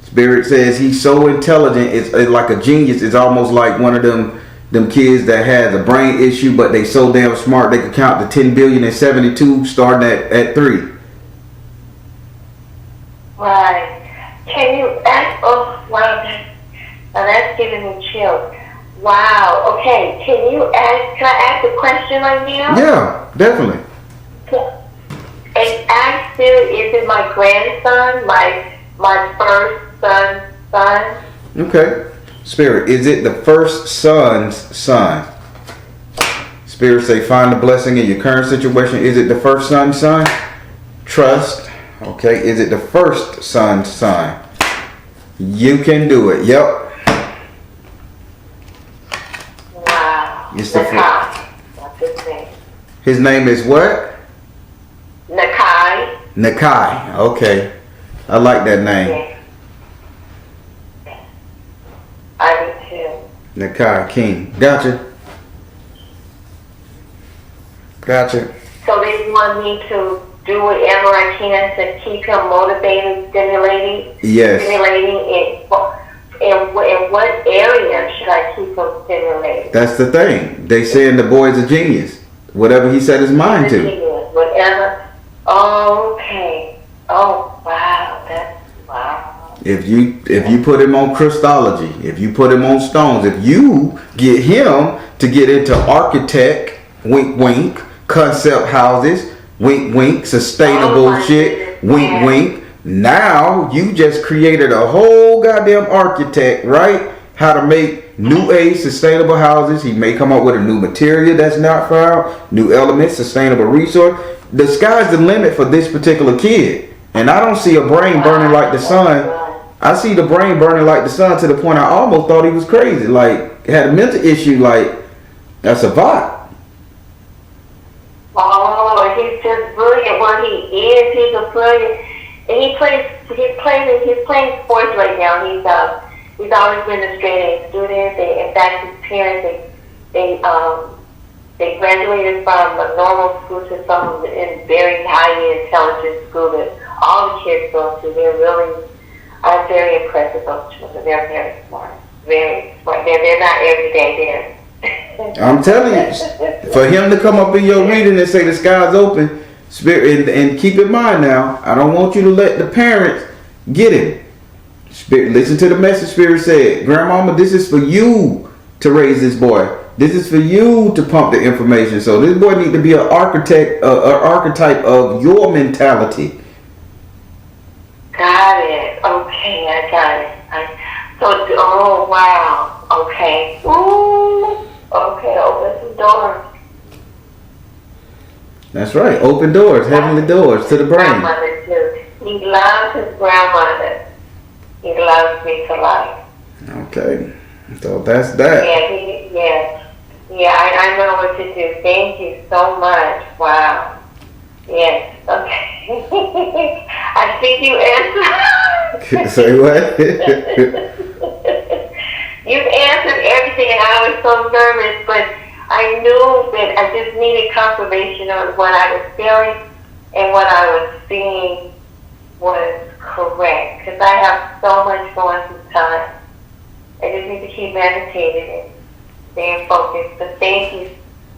Spirit says he's so intelligent, it's like a genius. It's almost like one of them kids that has a brain issue, but they so damn smart they can count to 10 billion and 72 starting at 3. Right. Can you ask? Oh, wow. Now that's giving me chills. Wow. Okay. Can I ask a question right now? Yeah, definitely. And ask Spirit, is it my grandson, my first son's son? Okay. Spirit, is it the first son's son? Spirit say find the blessing in your current situation. Is it the first son's son? Trust. Okay. Is it the first son's son? You can do it. Yep. Wow. It's the Nakai. What's his name? His name is what? Nakai. Nakai. Okay. I like that name. Yeah. I do too. Nakai King. Gotcha. So they want me to do whatever I can to keep him motivated, stimulating. Yes. Stimulating. In what area should I keep him stimulated? That's the thing. They saying the boy's a genius. Whatever he set his mind to. Whatever. Okay. Oh wow. That's wow. If you put him on Christology, if you put him on stones, if you get him to get into architect, wink wink, concept houses, wink wink, sustainable shit, wink wink. Now you just created a whole goddamn architect, right? How to make new age sustainable houses. He may come up with a new material that's not found, new elements, sustainable resource. The sky's the limit for this particular kid. And I don't see a brain burning like the sun. I see the brain burning like the sun to the point I almost thought he was crazy. Like, had a mental issue, like, that's a vibe. Oh, he's just brilliant. Well, he is. He's a brilliant. And he's playing sports right now. He's always been a straight A student. In fact, his parents, they graduated from a normal school to some very high intelligent school that all the kids go to. I'm very impressed with those children. They're very smart. Very. They're not every day there. I'm telling you, for him to come up in your reading and say the sky's open, Spirit, and keep in mind now, I don't want you to let the parents get him. Spirit, listen to the message Spirit said. Grandmama, this is for you to raise this boy. This is for you to pump the information. So this boy need to be an architect, archetype of your mentality. Got it. Okay, I got it. Oh wow. Okay. Ooh. Okay, open some doors. That's right. Open doors, heavenly doors to the brain. Grandmother too. He loves his grandmother. He loves me to life. Okay. So that's that. Yeah, I know what to do. Thank you so much. Wow. Yes. Okay. I think you answered. Say what? You've answered everything, and I was so nervous, but I knew that I just needed confirmation on what I was feeling and what I was seeing was correct. Because I have so much going through time. I just need to keep meditating and staying focused. But thank you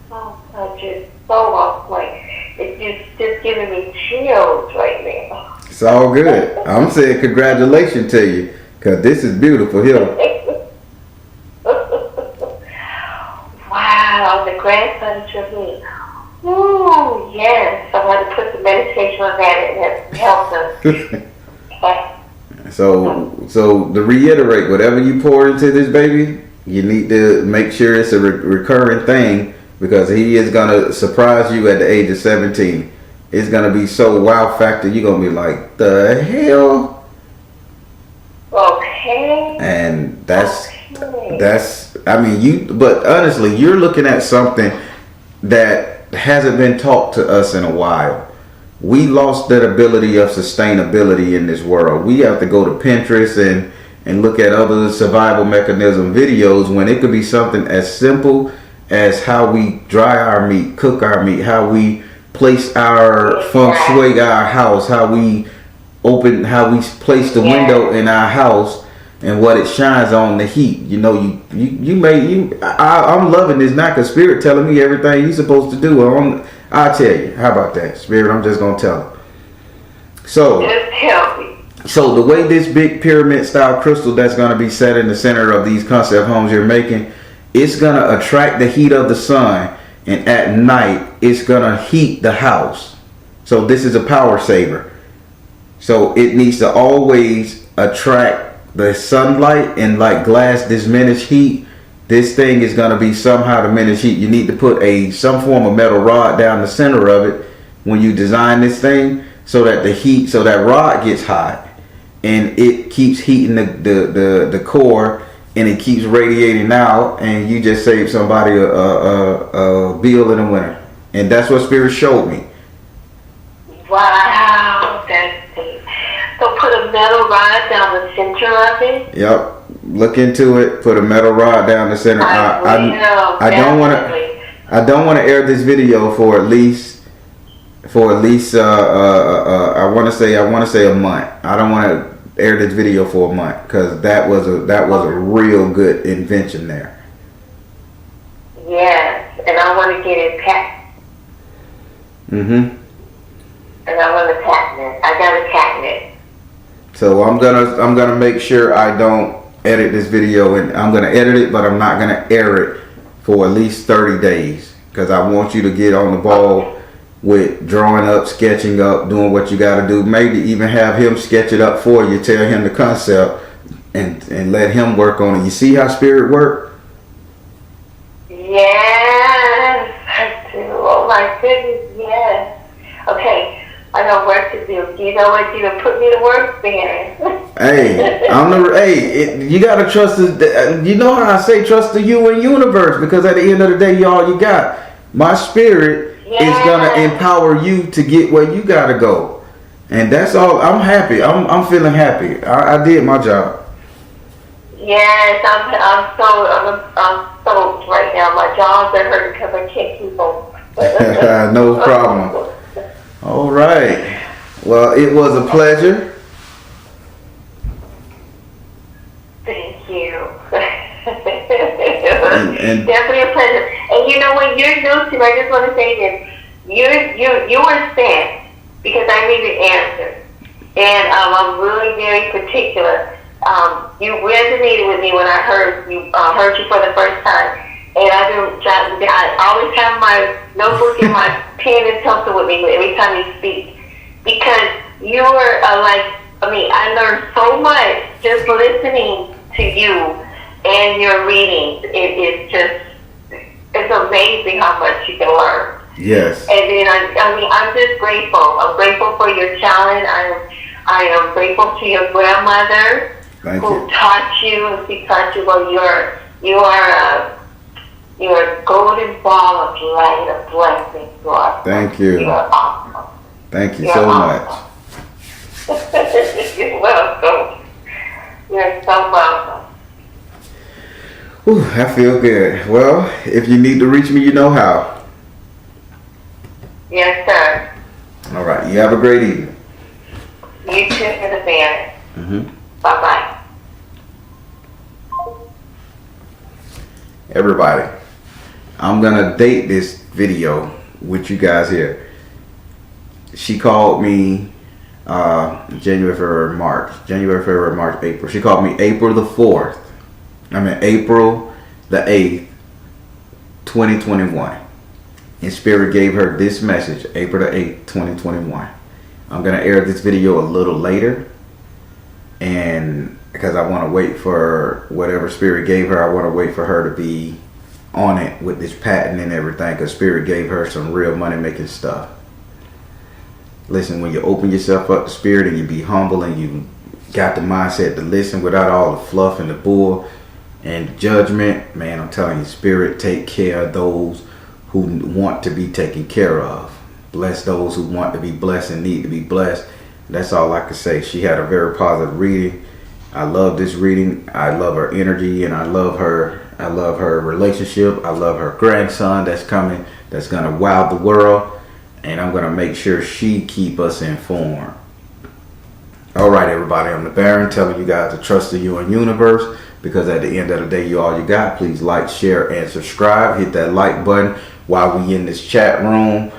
so much. It's so on point. It's just giving me chills right now. It's all good. I'm saying congratulations to you, because this is beautiful here. Wow, the grandson tribute. Ooh, yes. I'm going to put the meditation on that, and that helps us. So to reiterate, whatever you pour into this baby, you need to make sure it's a recurring thing, because he is going to surprise you at the age of 17. It's going to be so wow factor, you're going to be like, the hell? Okay. And that's, I mean, but honestly, you're looking at something that hasn't been taught to us in a while. We lost that ability of sustainability in this world. We have to go to Pinterest and look at other survival mechanism videos, when it could be something as simple as how we dry our meat, cook our meat, how we place our feng shui our house, how we place the window in our house, and what it shines on the heat. You know, I'm loving this now, because Spirit telling me everything you're supposed to do. I'll tell you. How about that, Spirit? I'm just gonna tell him. So, just tell me. So the way this big pyramid style crystal that's gonna be set in the center of these concept homes you're making, it's gonna attract the heat of the sun, and at night it's gonna heat the house. So this is a power saver. So it needs to always attract the sunlight, and like glass diminish heat, this thing is going to be somehow diminish heat. You need to put some form of metal rod down the center of it when you design this thing, so that that rod gets hot, and it keeps heating the core, and it keeps radiating out, and you just save somebody a bill in the winter. And that's what Spirit showed me. Wow, that's deep. So put a metal rod down the center of it? Yep. Look into it. Put a metal rod down the center. I don't want to air this video for at least I want to say a month. I don't want to air this video for a month, because that was a real good invention there. Yes, and I want to get it patented. Mm-hmm. And I want to patent it. I got to patent it. So I'm gonna make sure I don't edit this video, and I'm gonna edit it, but I'm not gonna air it for at least 30 days, because I want you to get on the ball with drawing up, sketching up, doing what you got to do. Maybe even have him sketch it up for you, tell him the concept, and let him work on it. You see how Spirit work? Yes, I do. Oh my goodness, yes. Okay. I know what to do. You know what? You done put me to work, man. You gotta trust us. You know how I say trust the universe, because at the end of the day, y'all, you got my Spirit is gonna empower you to get where you gotta go, and that's all. I'm happy. I'm feeling happy. I did my job. Yes, I'm so right now. My jaws are hurting because I can't keep on. No problem. All right. Well, it was a pleasure. Thank you. you were sent because I needed answers, and I'm really very particular. You resonated with me when I heard you for the first time, and I always have my notebook and my pen and pencil with me every time you speak, because you were I learned so much just listening to you and your readings. It's amazing how much you can learn. Yes. And then I'm just grateful. I'm grateful for your talent. I am grateful to your grandmother who taught you, and she taught you. Well, you're a golden ball of light, of blessing. Thank you. You're awesome. Thank you so much. You're welcome. You're so welcome. Whew, I feel good. Well, if you need to reach me, you know how. Yes, sir. All right. You have a great evening. You too, in advance. Bye-bye. Everybody, I'm going to date this video with you guys here. She called me January, February, March, April. She called me April the 4th. April the 8th, 2021. And Spirit gave her this message, April the 8th, 2021. I'm going to air this video a little later. And because I want to wait for whatever Spirit gave her, I want to wait for her to be on it with this patent and everything. Because Spirit gave her some real money making stuff. Listen, when you open yourself up to Spirit and you be humble and you got the mindset to listen without all the fluff and the bull and judgment, man, I'm telling you, Spirit take care of those who want to be taken care of. Bless those who want to be blessed and need to be blessed. That's all I can say. She had a very positive reading. I love this reading. I love her energy, and I love her relationship. I love her grandson that's coming, that's going to wow the world. And I'm going to make sure she keep us informed. All right, everybody. I'm the Baron, telling you guys to trust in your universe, because at the end of the day, you all you got. Please like, share, and subscribe. Hit that like button while we in this chat room,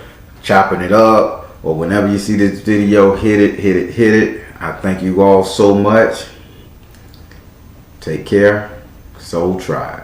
chopping it up, or whenever you see this video, hit it. I thank you all so much. Take care. Soul Tribe.